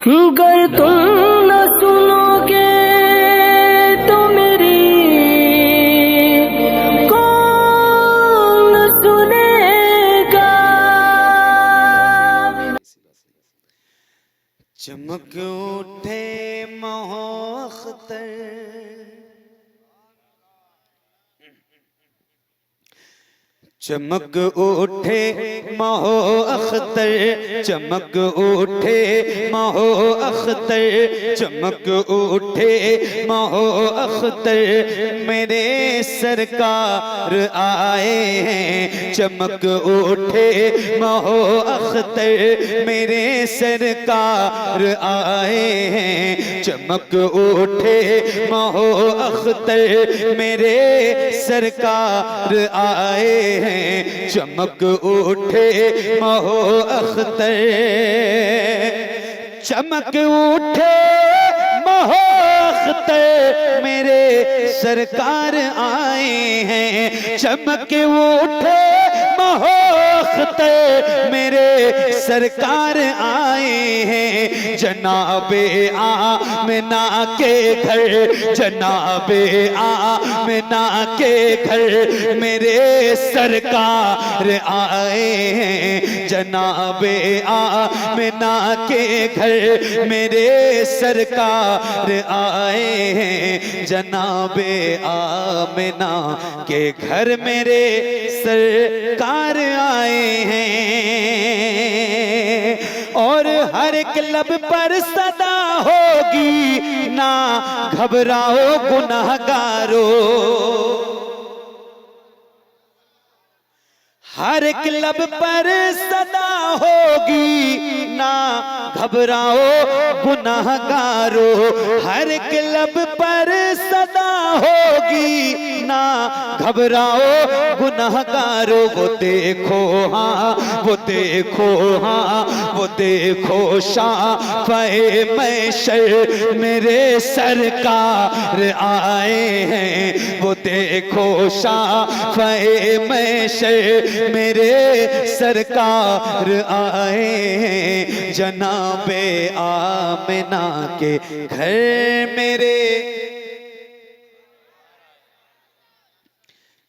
गर तुम न सुनोगे तो मेरी कौन सुनेगा। चमक उठे मोहख्तर, चमक उठे महो अख्तर, चमक उठे महो अख्तर, चमक उठे महो अख्तर, मेरे सरकार आए हैं। चमक उठे महो अख्तर, मेरे सरकार आए हैं। चमक उठे महो अख्तर, मेरे सरकार आए हैं। चमक उठे महो अख्तर, चमक उठे महो अख्तर, मेरे सरकार आए हैं। चमक उठे महो अख्तर, मेरे सरकार आए हैं। जनाबे आमिना के घर, जनाबे आमिना के घर, मेरे सरकार आए हैं। जनाबे आमिना के घर, मेरे सरकार आए हैं। जनाबे आमिना के घर, मेरे सरकार आए हैं। और हर एक लब पर सदा होगी, ना घबराओ गुनाहगारो। हर एक लब पर सदा होगी, ना घबराओ गुनाहगारो। हर एक लब पर सदा होगी, ना घबराओ गुनाहगारो। वो देखो हाँ, वो देखो हाँ, वो देखो शाफ़े महशर, मेरे सरकार आए हैं। वो देखो शाफ़े महशर, मेरे सरकार आए हैं। जनाबे आमिना के घर, मेरे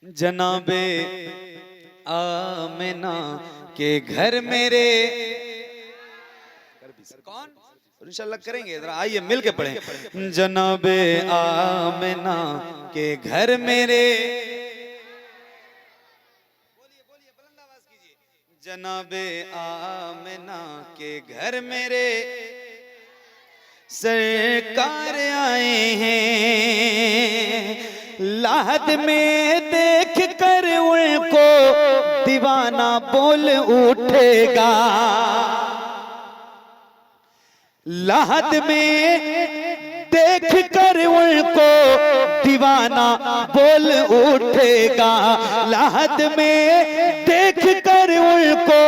जनाबे आमिना के घर, मेरे कौन इंशाल्लाह करेंगे, जरा आइए मिल के पढ़ें। जनाबे आमिना के घर, मेरे जनाबे आमिना के घर, मेरे सरकार आए हैं। लाहद में देख कर उनको दीवाना बोल उठेगा। लाहद में देख कर उनको दीवाना बोल उठेगा। लाहद में देख कर उनको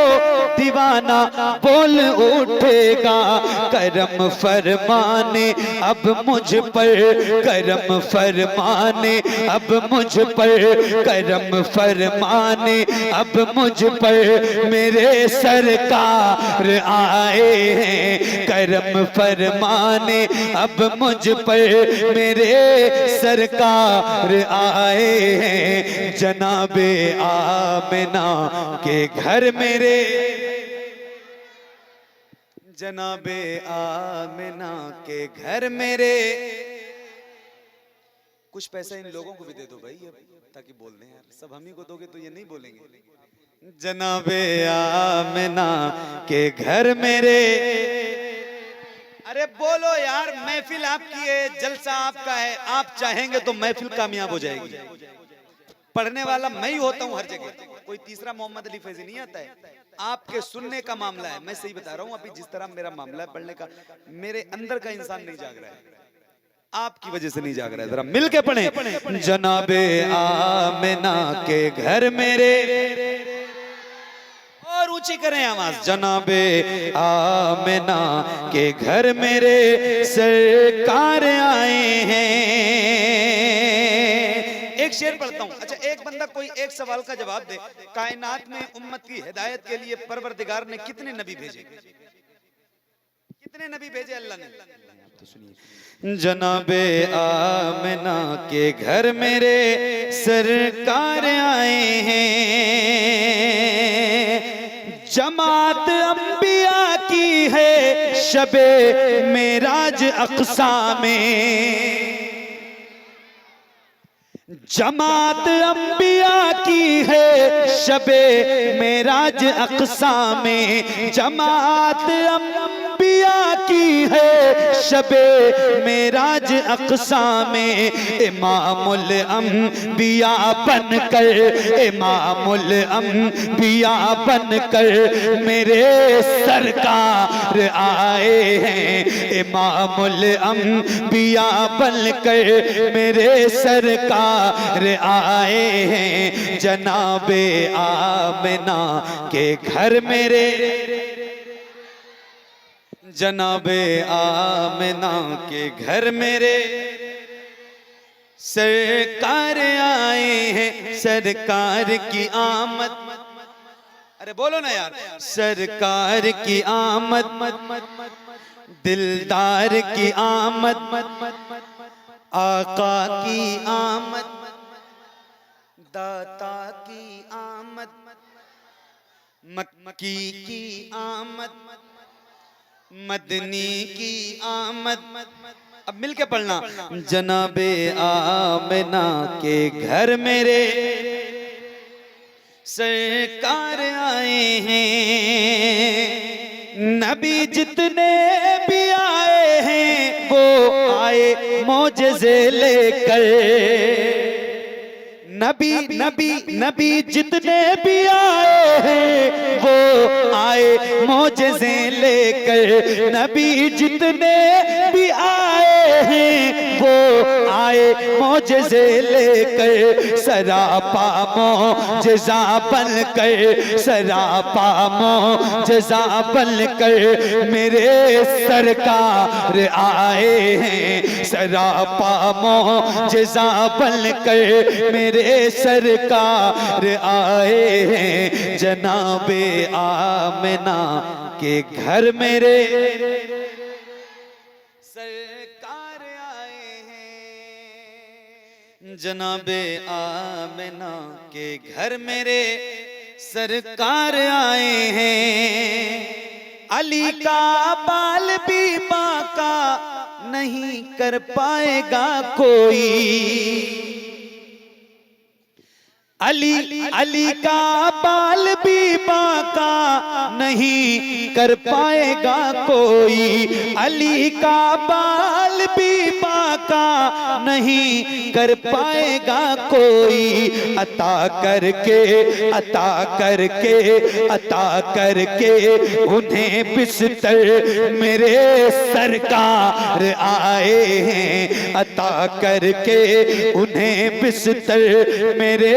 दीवाना बोल उठेगा। करम फरमाने अब मुझ पर, करम फरमाने अब मुझ पर, करम फरमाने अब मुझ पर, मेरे सरकार आए हैं। करम फरमाने अब मुझ पर, मेरे सरकार आए हैं। जनाबे आमिना के घर, मेरे जनाबे आमिना के घर, मेरे कुछ पैसा इन लोगों को भी दे दो भाई, ताकि बोल दें यार। सब हम ही को दोगे तो ये नहीं बोलेंगे। जनाबे आमिना के घर, मेरे अरे बोलो यार, महफिल आपकी है, जलसा आपका है। आप चाहेंगे तो महफिल कामयाब हो जाएगी। पढ़ने वाला मैं ही होता हूँ हर जगह, कोई तीसरा मोहम्मद अली फैजी नहीं आता है। आपके सुनने का मामला है, मैं सही बता रहा हूँ। अभी जिस तरह मेरा मामला है पढ़ने का, मेरे अंदर का इंसान नहीं जाग रहा है, आपकी वजह से नहीं जाग रहा है। जरा मिल के पढ़े। जनाबे आमिना के घर, मेरे और ऊंची करें आवाज। जनाबे आमिना के घर, मेरे सरकार आए हैं। एक शेर पढ़ता हूँ। अच्छा, एक बंदा कोई एक सवाल का जवाब दे। कायनात में उम्मत की हिदायत के लिए परवरदिगार ने कितने नबी भेजे? कितने नबी भेजे अल्लाह ने, तो सुनिए। जनाबे आमिना के घर मेरे सरकार आए हैं, जमात अंबिया की है शबे मेराज अक़सा में। जमात अंबिया की है शबे मेराज अक़सा में, जमात अंबिया की है शबे मेराज अक़सा में। इमामुल अंबिया बनकर, इमामुल अंबिया बनकर मेरे सरकार आए हैं, इमामुल अंबिया बनकर मेरे सरकार आए हैं। जनाबे आमिना के घर मेरे, जनाबे आमिना के घर मेरे सरकार आए हैं, सरकार की आमद, अरे बोलो ना यार, सरकार की आमद, दिलदार की आमद, आका की आमद, दाता की आमद, मक्की की आमद, मदनी की आमद। अब मिलके पढ़ना। जनाबे आमिना के घर मेरे सरकार आए हैं, नबी जितने भी आए हैं वो आए मौजज़े लेकर। नबी नबी नबी जितने भी आए हैं वो आए मौजज़े लेकर, नबी जितने भी आए हैं वो आए मौजज़े लेकर। सरापा मौजज़ा बनकर, सरापा मौजज़ा बनकर मेरे सरकार आए हैं, सरापा मौजज़ा बनकर मेरे सरकार आए हैं। जनाबे आमिना के घर मेरे सरकार आए हैं, जनाबे आमिना के घर मेरे सरकार आए हैं। अली का बाल भी बाका नहीं कर पाएगा कोई, अली का बाल भी बाका नहीं कर पाएगा कोई, अली का बाल भी बाका नहीं कर पाएगा कोई। अता करके अता करके अता करके उन्हें बिस्तर मेरे सरकार आए हैं, अता करके उन्हें बिस्तर मेरे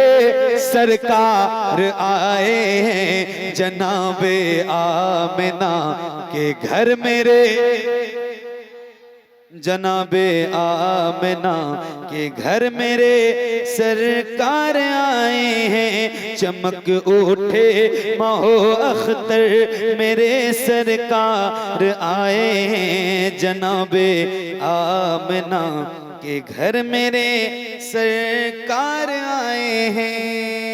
सरकार आए हैं। जनाबे आमिना के घर मेरे, जनाबे आमिना के घर मेरे सरकार आए हैं। चमक उठे माहो अख्तर मेरे सरकार आए हैं, जनाबे आमिना के घर मेरे सरकार आए हैं।